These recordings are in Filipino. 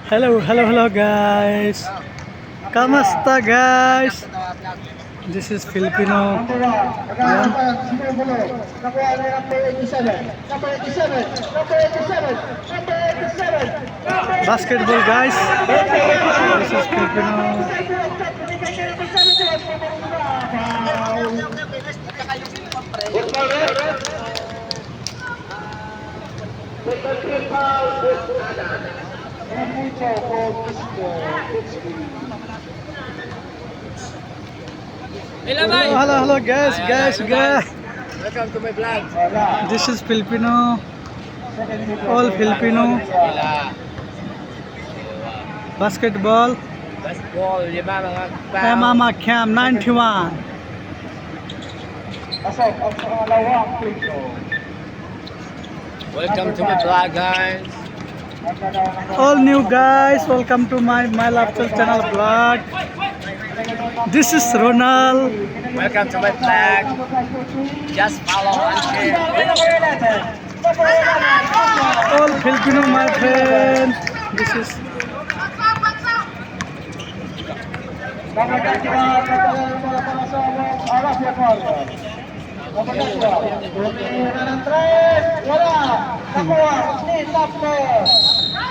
Hello guys. Kamusta guys? This is Filipino. Yan. Basketball guys. This is Filipino. Hello guys. Welcome to my vlog. This is Filipino. All Filipino. Basketball. Basketball, lima mga Kay Mama Cam 91. Welcome to my vlog, guys. All new guys, welcome to my Lifestyle channel vlog. This is Ronald. Welcome to my vlog. Just follow and share. All Filipino my friend. This is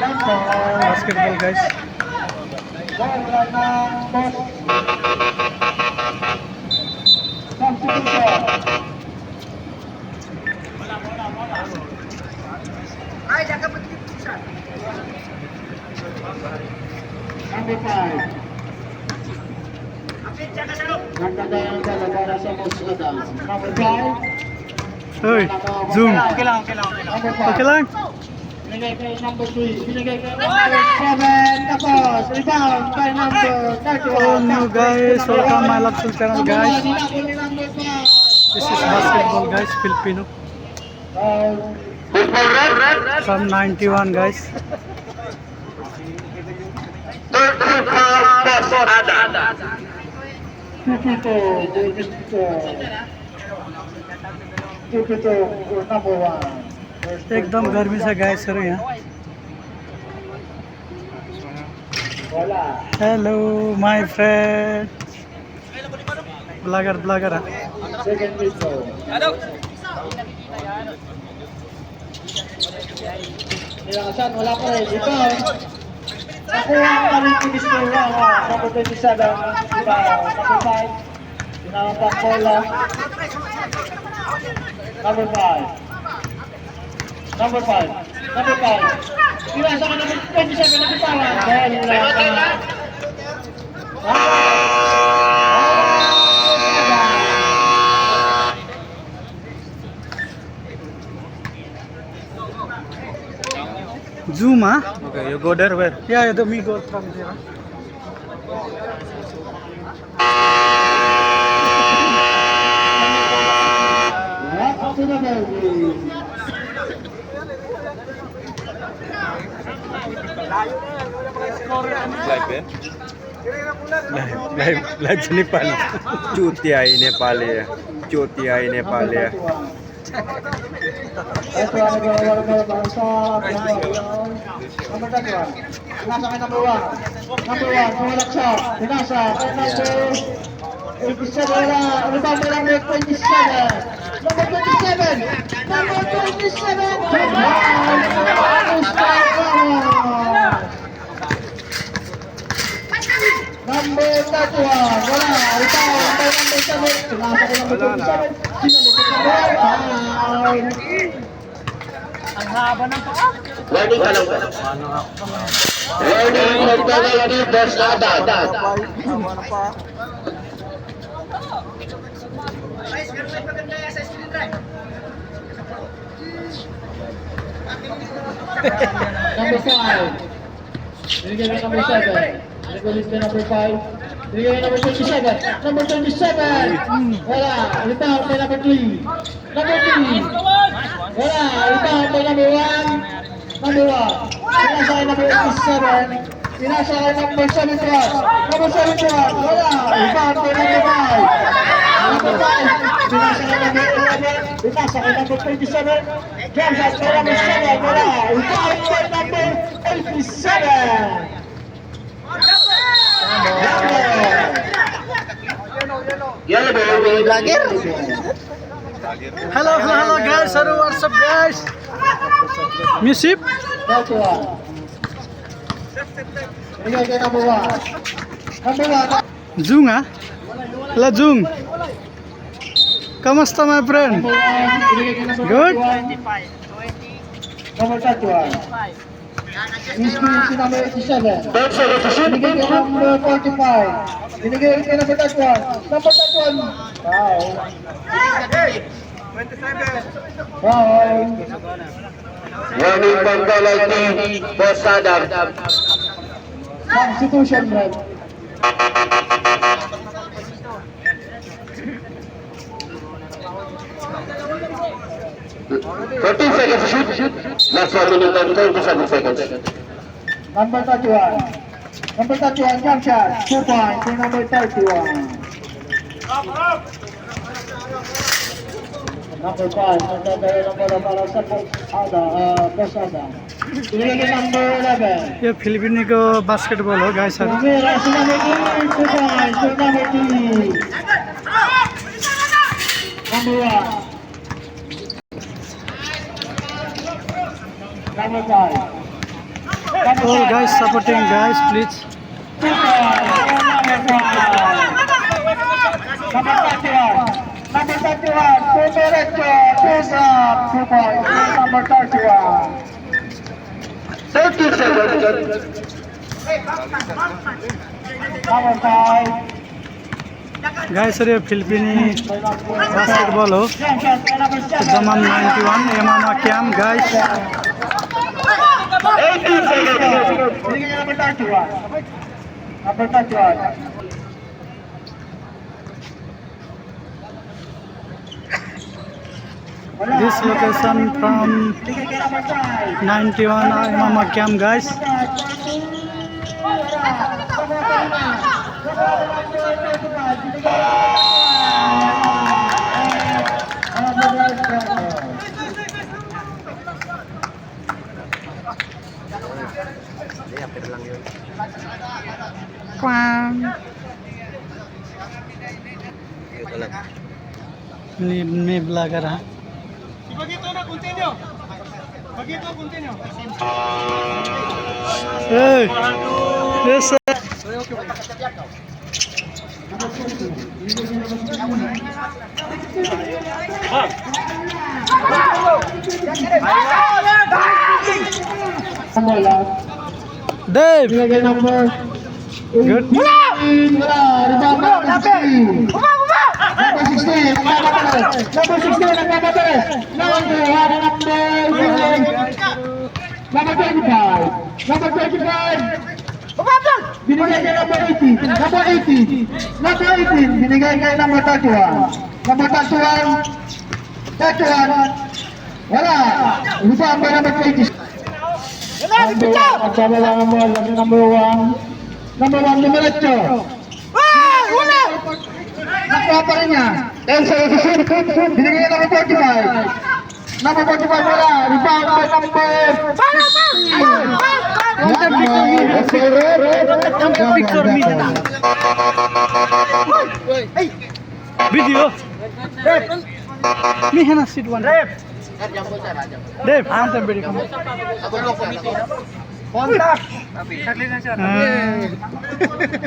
basketball guys. Number 5. Nagkagayang para sa Musada. Number 5. Hoy, zoom. Okay lang. Okay lang. Binigay kay number 3. Binigay kay number 7. Tapos, rebound kay number 31. All new guys, welcome my Lifestyle channel guys. This is basketball guys, Filipino. From 91 guys. Number 1. एकदम गर्मी छ guys sir यहाँ. Hello my friend. Blogger. Second whistle. Nilakasan, wala pa rin. Ito, nakuha ang kami kinistura number 27, number 5, sinamang bola, number 5. Number 5. Pinasa ka number 27 na bitawan. Dahil nilakasan. Zoom huh? Okay, you go there where? Yeah, me go from there. Welcome to the movie. Live eh? Live sa Nepal. Chutiai Nepali. Ito ang nagawawala para sa number 31. Pinasa kay number 1. Number 1, pumalak siya. Pinasa kay number 87. Rebound kay number 27. Number 27. Number 31. Wala. Rebound kay number 7. Pinasa kay number 27. Sinalipot na boy. Ang haba ng paa. Warning ka lang ba? Warning, magkakayari, boss na agad. Number 5. Binigay kay number 7. Binigay kay number 5. Binigay kay number 27. Number 27. Wala. Rebound kay number 3. Number 3. Wala. Rebound kay number 1. Number 1. Pinasa kay number 87. Pinasa kay number 71. Number 71. Wala. Rebound kay number 5. Number 5. Pinasa kay number 11. Pinasa kay number 27. Drums out kay number 7. Wala. Rebound kay number 87. vlogger. Hello guys. Hello, what's up guys? Music? That's one. Binigay kay number 1. Number 1. Jung ah? La Jung. Kamusta my friend? Binigay kay number Good? 21. Number 31. Miss Quincy number 87. Binigay kay number 45. Binigay kay number 31. Number 31. Wow. 27. Wow. Warning from penalty, Boss Adam. Constitution red. Shoot. Last 1 minute and 27 seconds. Number 31. Number 31, jump shot. 2 points to number 31. Number 5, nagdadala ng bola para sa Posada. Binigay kay number 11. ये फिलिपिनी को बास्केटबॉल हो guys sir. Tumira si number 8, 2 points to number 2. Number 1. Number 5. All guys supporting guys please. 2 points to number 5. Number 31. Number 31, Pumerecho, choose up, 2 points, number 31. 30 seconds. Number 5. Guys sir ये फिलिपिनी बास्केटबॉल हो. Jump shot by number 7. Zaman 91 Emama Cam guys. 18 seconds. Number 31. Number 31. This location from 91 Emama Cam guys. Quang. Ini vlogger ha. Hey, yes sir. Dave. Binigay number Good. wala! Rebound number 16. Number 16, nagmamatalis. Number 25. Number 25. Binigay kay number 80. Number 80. Number 18. Binigay kay number 31. Number 31. 31. Wala. Rebound by number 20. Number 1. Ang sabi lang ang ball. Number 1. Number 1, Dumiretso. Nakuha pa rin niya. Elsa Edison. Binigay niya number 45. Number 45 wala. Rebound by number 16. Video. Ni है ना seat one. Dave, I'm video.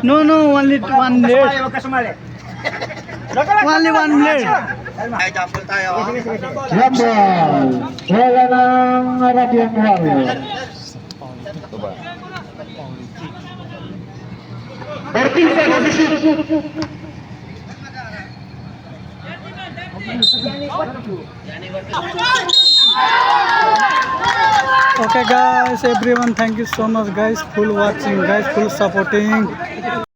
No, only one minute. Only 1 minute. Jambal. Wala ng Arabian Warrior. 14 seconds. Okay guys, everyone, thank you so much guys, full watching guys, full supporting.